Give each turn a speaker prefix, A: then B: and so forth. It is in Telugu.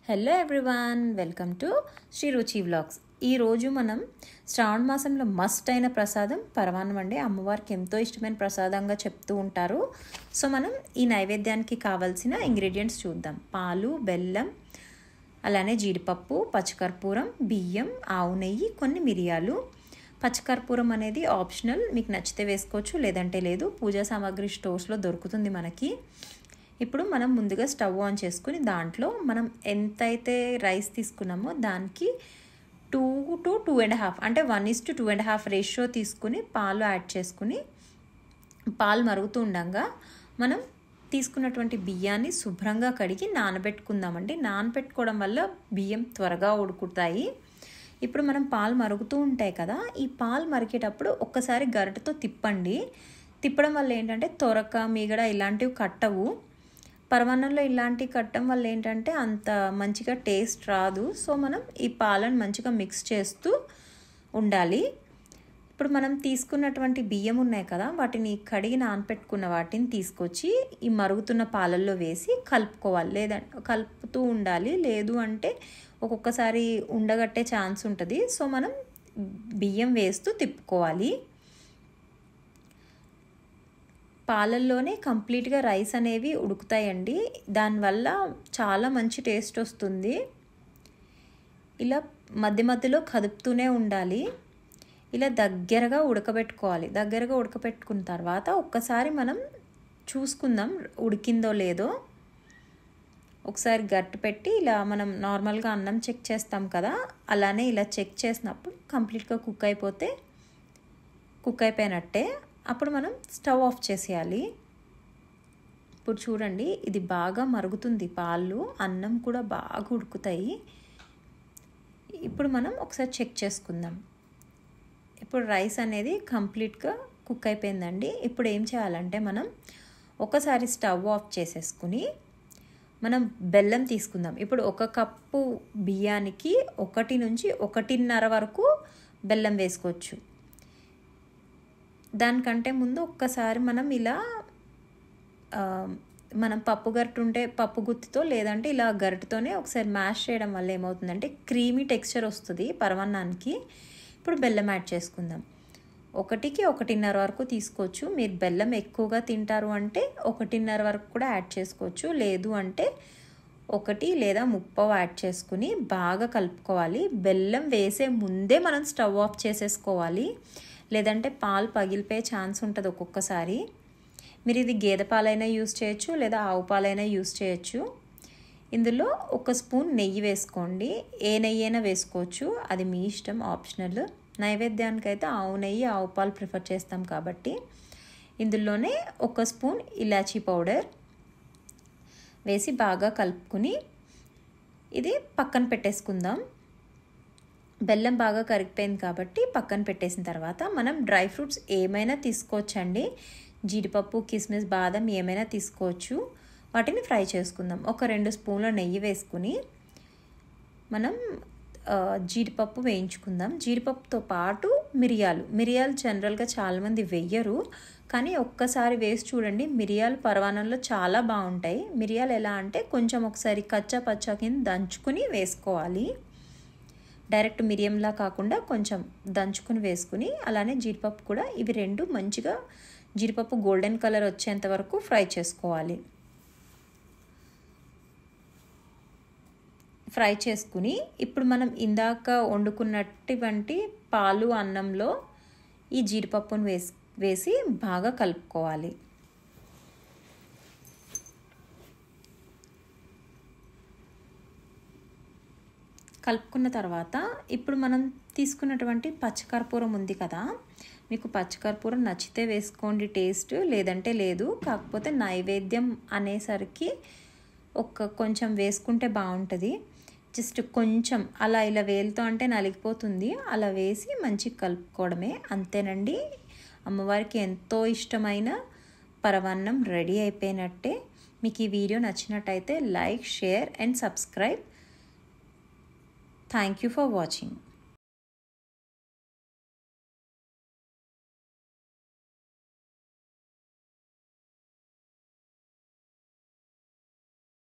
A: Hello everyone, welcome to Sri Ruchi vlogs. ఈరోజు మనం శ్రావణ మాసంలో మస్ట్ అయిన ప్రసాదం పరమాన్నం అండి. అమ్మవారికి ఎంతో ఇష్టమైన ప్రసాదంగా చెప్తూ ఉంటారు. సో మనం ఈ నైవేద్యానికి కావాల్సిన ఇంగ్రీడియంట్స్ చూద్దాం. పాలు, బెల్లం, అలానే జీడిపప్పు, పచ్చకర్పూరం, బియ్యం, ఆవు నెయ్యి, కొన్ని మిరియాలు. పచ్చకర్పూరం అనేది ఆప్షనల్, మీకు నచ్చితే వేసుకోవచ్చు, లేదంటే లేదు. పూజా సామాగ్రి స్టోర్స్లో దొరుకుతుంది మనకి. ఇప్పుడు మనం ముందుగా స్టవ్ ఆన్ చేసుకుని దాంట్లో మనం ఎంతైతే రైస్ తీసుకున్నామో దానికి 2 to 2.5 అంటే 1:2.5 రేషియో తీసుకుని పాలు యాడ్ చేసుకుని పాలు మరుగుతూ ఉండగా మనం తీసుకున్నటువంటి బియ్యాన్ని శుభ్రంగా కడిగి నానబెట్టుకుందామండి. నానబెట్టుకోవడం వల్ల బియ్యం త్వరగా ఉడుకుతాయి. ఇప్పుడు మనం పాలు మరుగుతూ ఉంటాయి కదా, ఈ పాలు మరిగేటప్పుడు ఒక్కసారి గరిటెతో తిప్పండి. తిప్పడం వల్ల ఏంటంటే తొరక, మీగడ ఇలాంటివి కట్టవు. పరమాన్నంలో ఇలాంటి కట్టడం వల్ల ఏంటంటే అంత మంచిగా టేస్ట్ రాదు. సో మనం ఈ పాలను మంచిగా మిక్స్ చేస్తూ ఉండాలి. ఇప్పుడు మనం తీసుకున్నటువంటి బియ్యం ఉన్నాయి కదా, వాటిని కడిగి నానపెట్టుకున్న వాటిని తీసుకొచ్చి ఈ మరుగుతున్న పాలల్లో వేసి కలుపుకోవాలి. లేదంటే కలుపుతూ ఉండాలి, లేదు అంటే ఒక్కొక్కసారి ఉండగట్టే ఛాన్స్ ఉంటుంది. సో మనం బియ్యం వేస్తూ తిప్పుకోవాలి. పాలల్లోనే కంప్లీట్గా రైస్ అనేవి ఉడుకుతాయండి. దానివల్ల చాలా మంచి టేస్ట్ వస్తుంది. ఇలా మధ్య మధ్యలో కదుపుతూనే ఉండాలి. ఇలా దగ్గరగా ఉడకబెట్టుకోవాలి. దగ్గరగా ఉడకబెట్టుకున్న తర్వాత ఒక్కసారి మనం చూసుకుందాం ఉడికిందో లేదో. ఒకసారి గట్టు పెట్టి ఇలా మనం నార్మల్గా అన్నం చెక్ చేస్తాం కదా, అలానే ఇలా చెక్ చేసినప్పుడు కంప్లీట్గా కుక్ అయిపోయినట్టే. అప్పుడు మనం స్టవ్ ఆఫ్ చేసేయాలి. ఇప్పుడు చూడండి, ఇది బాగా మరుగుతుంది. పాలు, అన్నం కూడా బాగా ఉడుకుతాయి. ఇప్పుడు మనం ఒకసారి చెక్ చేసుకుందాం. ఇప్పుడు రైస్ అనేది కంప్లీట్గా కుక్ అయిపోయిందండి. ఇప్పుడు ఏం చేయాలంటే మనం ఒకసారి స్టవ్ ఆఫ్ చేసేసుకుని మనం బెల్లం తీసుకుందాం. ఇప్పుడు 1 కప్పు బియ్యానికి 1 నుంచి 1.5 వరకు బెల్లం వేసుకోవచ్చు. దానికంటే ముందు ఒక్కసారి మనం ఇలా మనం పప్పు గరిటె ఉంటే పప్పు గుత్తితో, లేదంటే ఇలా గరిటెతోనే ఒకసారి మ్యాష్ చేయడం వల్ల ఏమవుతుందంటే క్రీమీ టెక్స్చర్ వస్తుంది పరమాన్నానికి. ఇప్పుడు బెల్లం యాడ్ చేసుకుందాం. 1కి 1.5 వరకు తీసుకోవచ్చు. మీరు బెల్లం ఎక్కువగా తింటారు అంటే 1.5 వరకు కూడా యాడ్ చేసుకోవచ్చు, లేదు అంటే 1 లేదా 1/2 యాడ్ చేసుకుని బాగా కలుపుకోవాలి. బెల్లం వేసే ముందే మనం స్టవ్ ఆఫ్ చేసేసుకోవాలి, లేదంటే పాలు పగిలిపోయే ఛాన్స్ ఉంటుంది ఒక్కొక్కసారి. మీరు ఇది గేదె పాలైనా యూస్ చేయొచ్చు, లేదా ఆవు పాలైనా యూస్ చేయొచ్చు. ఇందులో 1 స్పూన్ నెయ్యి వేసుకోండి. ఏ నెయ్యి అయినా వేసుకోవచ్చు, అది మీ ఇష్టం, ఆప్షనల్. నైవేద్యానికైతే ఆవు నెయ్యి, ఆవు పాలు ప్రిఫర్ చేస్తాం కాబట్టి ఇందులోనే 1 స్పూన్ ఇలాచీ పౌడర్ వేసి బాగా కలుపుకుని ఇది పక్కన పెట్టేసుకుందాం. బెల్లం బాగా కరిగిపోయింది కాబట్టి పక్కన పెట్టేసిన తర్వాత మనం డ్రై ఫ్రూట్స్ ఏమైనా తీసుకోవచ్చండి. జీడిపప్పు, కిస్మిస్, బాదం ఏమైనా తీసుకోవచ్చు. వాటిని ఫ్రై చేసుకుందాం. 2 స్పూన్ల నెయ్యి వేసుకుని మనం జీడిపప్పు వేయించుకుందాం. జీడిపప్పుతో పాటు మిరియాలు జనరల్గా చాలామంది వెయ్యరు, కానీ ఒక్కసారి వేసి చూడండి. మిరియాలు పరమాన్నంలో చాలా బాగుంటాయి. మిరియాలు ఎలా అంటే కొంచెం ఒకసారి కచ్చా పచ్చా కింద దంచుకుని వేసుకోవాలి. డైరెక్ట్ మిరియంలా కాకుండా కొంచెం దంచుకుని వేసుకుని, అలానే జీడిపప్పు కూడా, ఇవి 2 మంచిగా జీడిపప్పు గోల్డెన్ కలర్ వచ్చేంత వరకు ఫ్రై చేసుకోవాలి. ఫ్రై చేసుకుని ఇప్పుడు మనం ఇందాక వండుకున్నటువంటి పాలు, అన్నంలో ఈ జీడిపప్పును వేసి బాగా కలుపుకోవాలి. కలుపుకున్న తర్వాత ఇప్పుడు మనం తీసుకున్నటువంటి పచ్చకర్పూరం ఉంది కదా, మీకు పచ్చకర్పూరం నచ్చితే వేసుకోండి టేస్ట్, లేదంటే లేదు. కాకపోతే నైవేద్యం అనేసరికి కొంచెం వేసుకుంటే బాగుంటుంది. జస్ట్ కొంచెం అలా ఇలా వేలుతో అంటే నలిగిపోతుంది, అలా వేసి మంచిగా కలుపుకోవడమే, అంతేనండి. అమ్మవారికి ఎంతో ఇష్టమైన పరమాన్నం రెడీ అయిపోయినట్టే. మీకు ఈ వీడియో నచ్చినట్టయితే like, share and subscribe. Thank you for watching.